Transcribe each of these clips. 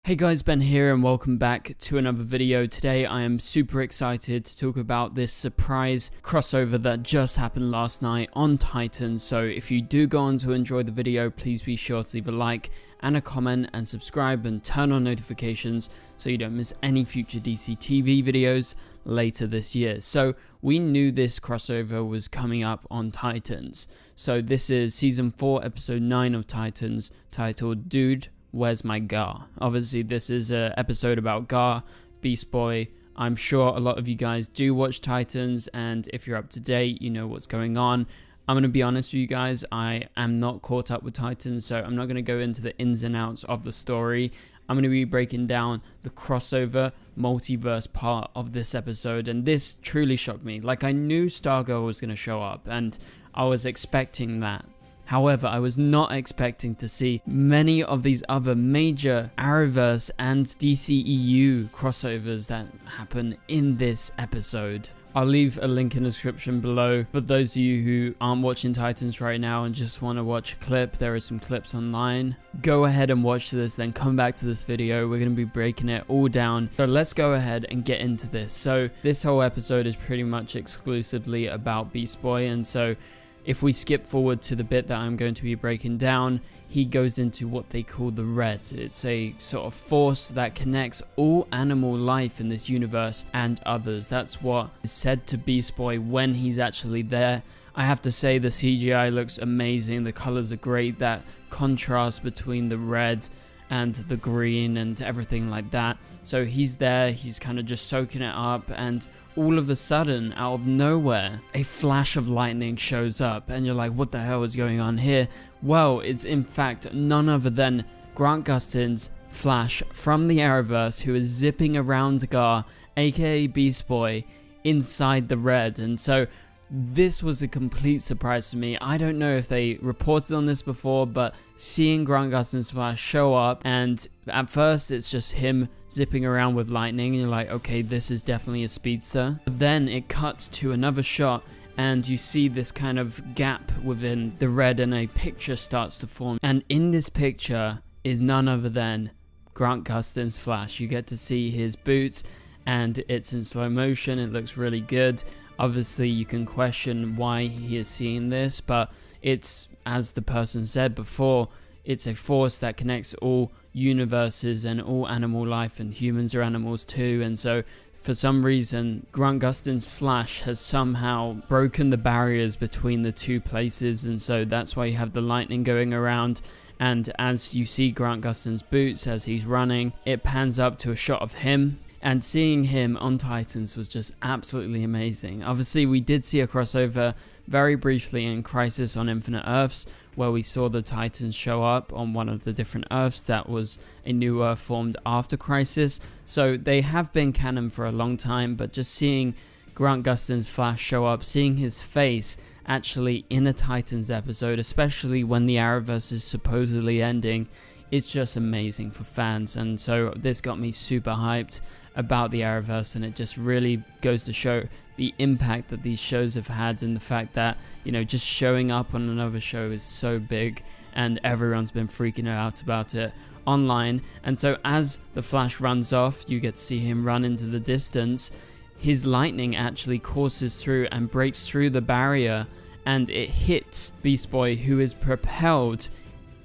Hey guys, Ben here and welcome back to another video. Today I am super excited to talk about this surprise crossover that just happened last night on Titans. So if you do go on to enjoy the video, please be sure to leave a like and a comment and subscribe and turn on notifications so you don't miss any future DCTV videos later this year. So we knew this crossover was coming up on Titans. So this is season 4 episode 9 of Titans, titled Dude, Where's My Gar? Obviously this is an episode about Gar, Beast Boy. I'm sure a lot of you guys do watch Titans, and if you're up to date, you know what's going on. I'm going to be honest with you guys, I am not caught up with Titans, so I'm not going to go into the ins and outs of the story. I'm going to be breaking down the crossover multiverse part of this episode, and this truly shocked me. Like, I knew Stargirl was going to show up, and I was expecting that. However, I was not expecting to see many of these other major Arrowverse and DCEU crossovers that happen in this episode. I'll leave a link in the description below. For those of you who aren't watching Titans right now and just want to watch a clip, there are some clips online. Go ahead and watch this, then come back to this video. We're going to be breaking it all down. So let's go ahead and get into this. So this whole episode is pretty much exclusively about Beast Boy, and so if we skip forward to the bit that I'm going to be breaking down, he goes into what they call the Red. It's a sort of force that connects all animal life in this universe and others. That's what is said to Beast Boy when he's actually there. I have to say the CGI looks amazing, the colors are great, that contrast between the red and the green and everything like that. So he's there, he's kind of just soaking it up, and all of a sudden, out of nowhere, a flash of lightning shows up, and you're like, what the hell is going on here? Well, it's in fact none other than Grant Gustin's Flash from the Arrowverse, who is zipping around Gar, aka Beast Boy, inside the Red. And so this was a complete surprise to me. I don't know if they reported on this before, but seeing Grant Gustin's Flash show up, and at first it's just him zipping around with lightning, and you're like, okay, this is definitely a speedster. But then it cuts to another shot, and you see this kind of gap within the Red, and a picture starts to form. And in this picture is none other than Grant Gustin's Flash. You get to see his boots, and it's in slow motion. It looks really good. Obviously, you can question why he is seeing this, but it's, as the person said before, it's a force that connects all universes and all animal life, and humans are animals too. And so for some reason, Grant Gustin's Flash has somehow broken the barriers between the two places, and so that's why you have the lightning going around. And as you see Grant Gustin's boots as he's running, it pans up to a shot of him. And seeing him on Titans was just absolutely amazing. Obviously, we did see a crossover very briefly in Crisis on Infinite Earths, where we saw the Titans show up on one of the different Earths. That was a new Earth formed after Crisis. So they have been canon for a long time, but just seeing Grant Gustin's Flash show up, seeing his face actually in a Titans episode, especially when the Arrowverse is supposedly ending, it's just amazing for fans. And so this got me super hyped about the Arrowverse, and it just really goes to show the impact that these shows have had, and the fact that, you know, just showing up on another show is so big, and everyone's been freaking out about it online. And so as the Flash runs off, you get to see him run into the distance. His lightning actually courses through and breaks through the barrier, and it hits Beast Boy, who is propelled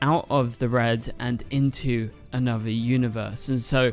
out of the Red and into another universe. And so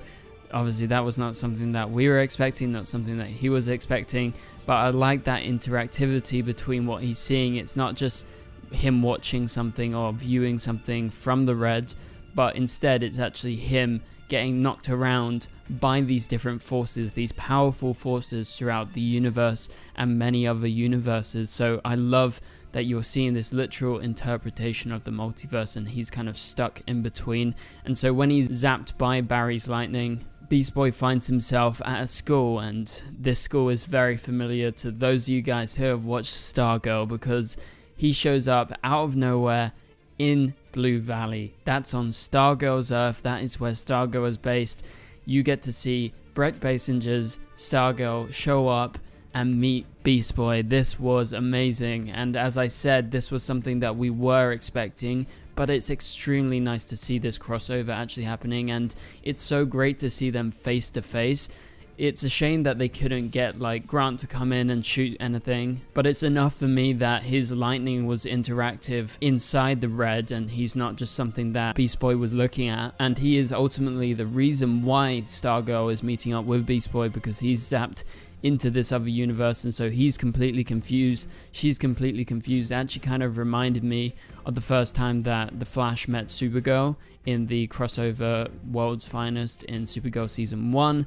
obviously that was not something that we were expecting, not something that he was expecting, but I like that interactivity between what he's seeing. It's not just him watching something or viewing something from the Red, but instead it's actually him getting knocked around by these different forces, these powerful forces throughout the universe and many other universes. So I love that you're seeing this literal interpretation of the multiverse, and he's kind of stuck in between. And so when he's zapped by Barry's lightning, Beast Boy finds himself at a school, and this school is very familiar to those of you guys who have watched Stargirl, because he shows up out of nowhere in Blue Valley. That's on Stargirl's Earth. That is where Stargirl is based. You get to see Brett Basinger's Stargirl show up and meet Beast Boy. This was amazing, and as I said, this was something that we were expecting, but it's extremely nice to see this crossover actually happening, and it's so great to see them face to face. It's a shame that they couldn't get like Grant to come in and shoot anything, but it's enough for me that his lightning was interactive inside the red and he's not just something that Beast Boy was looking at, and he is ultimately the reason why Stargirl is meeting up with Beast Boy, because he's zapped into this other universe, and so he's completely confused, she's completely confused. It actually kind of reminded me of the first time that the Flash met Supergirl in the crossover World's Finest in Supergirl season 1.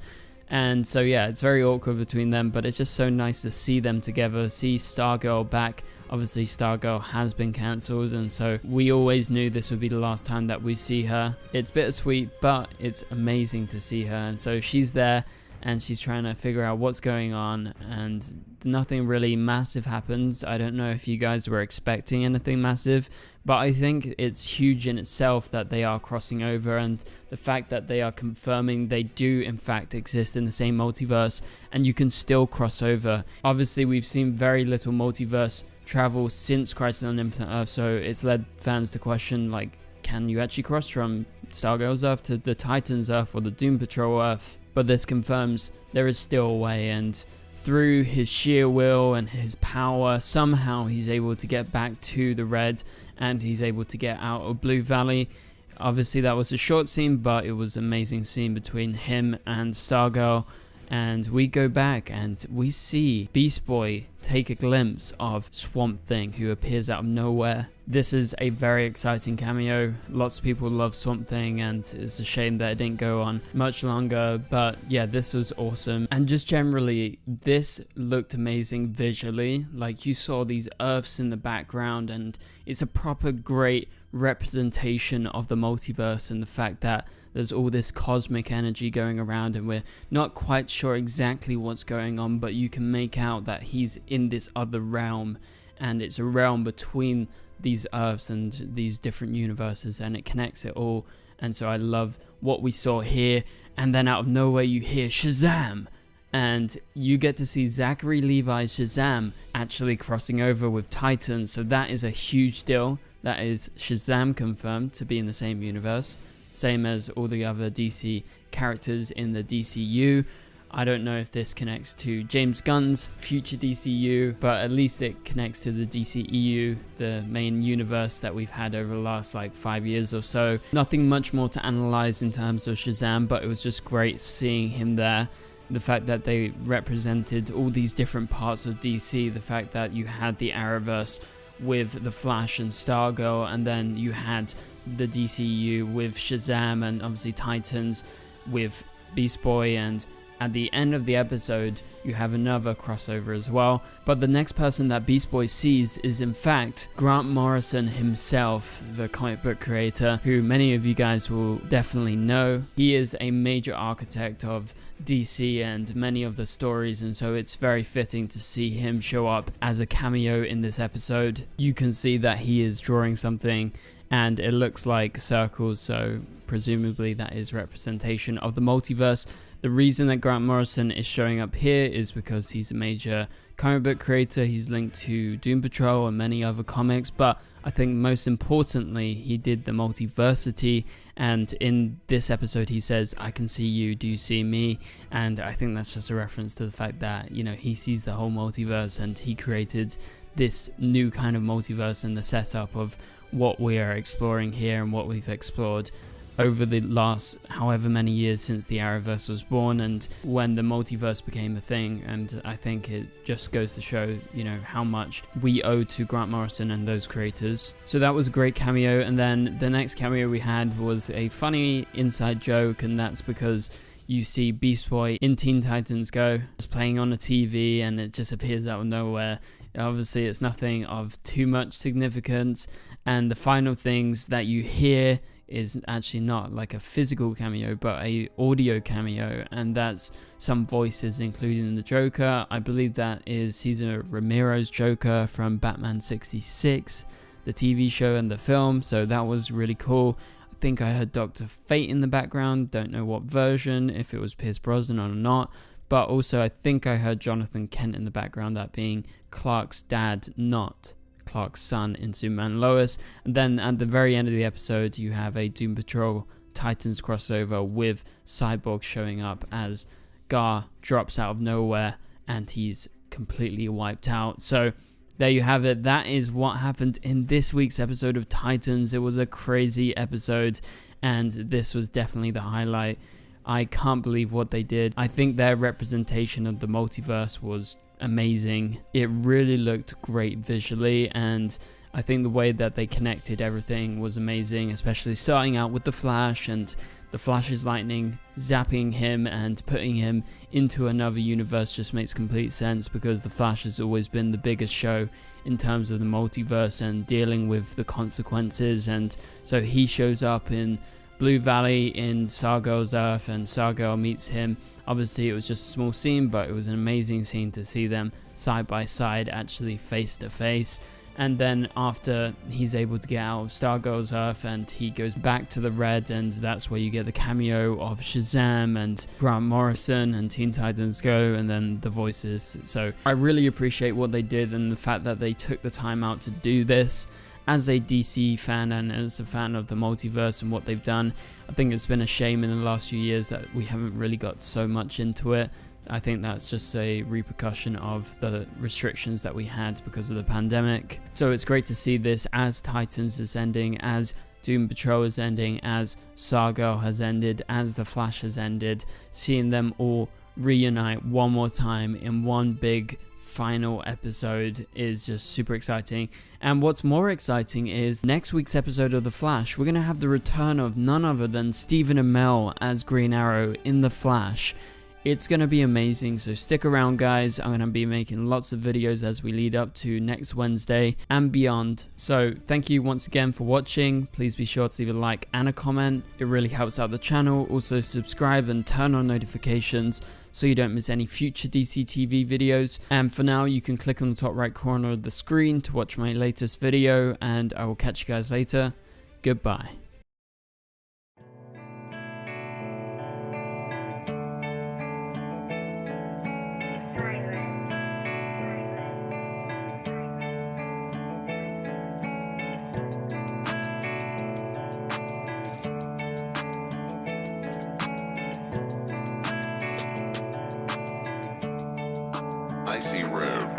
And so yeah, it's very awkward between them, but it's just so nice to see them together, see Stargirl back. Obviously Stargirl has been cancelled, and so we always knew this would be the last time that we see her. It's bittersweet, but it's amazing to see her, and so she's there and she's trying to figure out what's going on, and nothing really massive happens. I don't know if you guys were expecting anything massive, but I think it's huge in itself that they are crossing over, and the fact that they are confirming they do in fact exist in the same multiverse and you can still cross over. Obviously we've seen very little multiverse travel since Crisis on Infinite Earth, so it's led fans to question, like, can you actually cross from Stargirl's Earth to the Titans Earth or the Doom Patrol Earth? But this confirms there is still a way, and through his sheer will and his power, somehow he's able to get back to the red and he's able to get out of Blue Valley. Obviously that was a short scene, but it was an amazing scene between him and Stargirl. And we go back and we see Beast Boy take a glimpse of Swamp Thing, who appears out of nowhere. This is a very exciting cameo. Lots of people love Swamp Thing, and it's a shame that it didn't go on much longer, but yeah, this was awesome. And just generally, this looked amazing visually. Like, you saw these Earths in the background, and it's a proper great representation of the multiverse and the fact that there's all this cosmic energy going around and we're not quite sure exactly what's going on, but you can make out that he's in this other realm, and it's a realm between these Earths and these different universes, and it connects it all. And so I love what we saw here. And then out of nowhere you hear Shazam, and you get to see Zachary Levi's Shazam actually crossing over with Titans, so that is a huge deal. That is Shazam confirmed to be in the same universe, same as all the other DC characters in the DCU. I don't know if this connects to James Gunn's future DCU, but at least it connects to the DCEU, the main universe that we've had over the last like 5 years or so. Nothing much more to analyze in terms of Shazam, but it was just great seeing him there. The fact that they represented all these different parts of DC, the fact that you had the Arrowverse with the Flash and Stargirl, and then you had the DCU with Shazam and obviously Titans with Beast Boy, and at the end of the episode you have another crossover as well. But the next person that Beast Boy sees is in fact Grant Morrison himself, the comic book creator, who many of you guys will definitely know. He is a major architect of DC and many of the stories, and so it's very fitting to see him show up as a cameo in this episode. You can see that he is drawing something and it looks like circles, so presumably that is representation of the multiverse. The reason that Grant Morrison is showing up here is because he's a major comic book creator. He's linked to Doom Patrol and many other comics, but I think most importantly he did the multiversity, and in this episode he says, "I can see you, do you see me?" And I think that's just a reference to the fact that, you know, he sees the whole multiverse and he created this new kind of multiverse and the setup of what we are exploring here and what we've explored over the last however many years since the Arrowverse was born and when the multiverse became a thing. And I think it just goes to show, you know, how much we owe to Grant Morrison and those creators. So that was a great cameo. And then the next cameo we had was a funny inside joke, and that's because you see Beast Boy in Teen Titans Go just playing on a TV, and it just appears out of nowhere. Obviously it's nothing of too much significance, and the final things that you hear is actually not like a physical cameo but a audio cameo, and that's some voices including the Joker. I believe that is Cesar Romero's Joker from Batman 66, the TV show and the film, so that was really cool. I think I heard Dr. Fate in the background, don't know what version, if it was Pierce Brosnan or not, but also I think I heard Jonathan Kent in the background, that being Clark's dad, not Clark's son in Superman and Lois. And then at the very end of the episode, you have a Doom Patrol Titans crossover with Cyborg showing up as Gar drops out of nowhere and he's completely wiped out. So there you have it. That is what happened in this week's episode of Titans. It was a crazy episode, and this was definitely the highlight. I can't believe what they did. I think their representation of the multiverse was amazing. It really looked great visually, and I think the way that they connected everything was amazing, especially starting out with the Flash and the Flash's lightning zapping him and putting him into another universe just makes complete sense, because the Flash has always been the biggest show in terms of the multiverse and dealing with the consequences. And so he shows up in Blue Valley in Stargirl's Earth, and Stargirl meets him. Obviously it was just a small scene, but it was an amazing scene to see them side by side, actually face to face. And then after he's able to get out of Stargirl's Earth and he goes back to the Red, and that's where you get the cameo of Shazam and Grant Morrison and Teen Titans Go, and then the voices. So I really appreciate what they did and the fact that they took the time out to do this. As a DC fan and as a fan of the multiverse and what they've done, I think it's been a shame in the last few years that we haven't really got so much into it. I think that's just a repercussion of the restrictions that we had because of the pandemic. So it's great to see this as Titans is ending, as Doom Patrol is ending, as Stargirl has ended, as the Flash has ended. Seeing them all reunite one more time in one big final episode is just super exciting. And what's more exciting is next week's episode of The Flash, we're going to have the return of none other than Stephen Amell as Green Arrow in The Flash. It's going to be amazing, so stick around guys. I'm going to be making lots of videos as we lead up to next Wednesday and beyond. So thank you once again for watching. Please be sure to leave a like and a comment. It really helps out the channel. Also subscribe and turn on notifications so you don't miss any future DCTV videos. And for now, you can click on the top right corner of the screen to watch my latest video, and I will catch you guys later. Goodbye. I see red.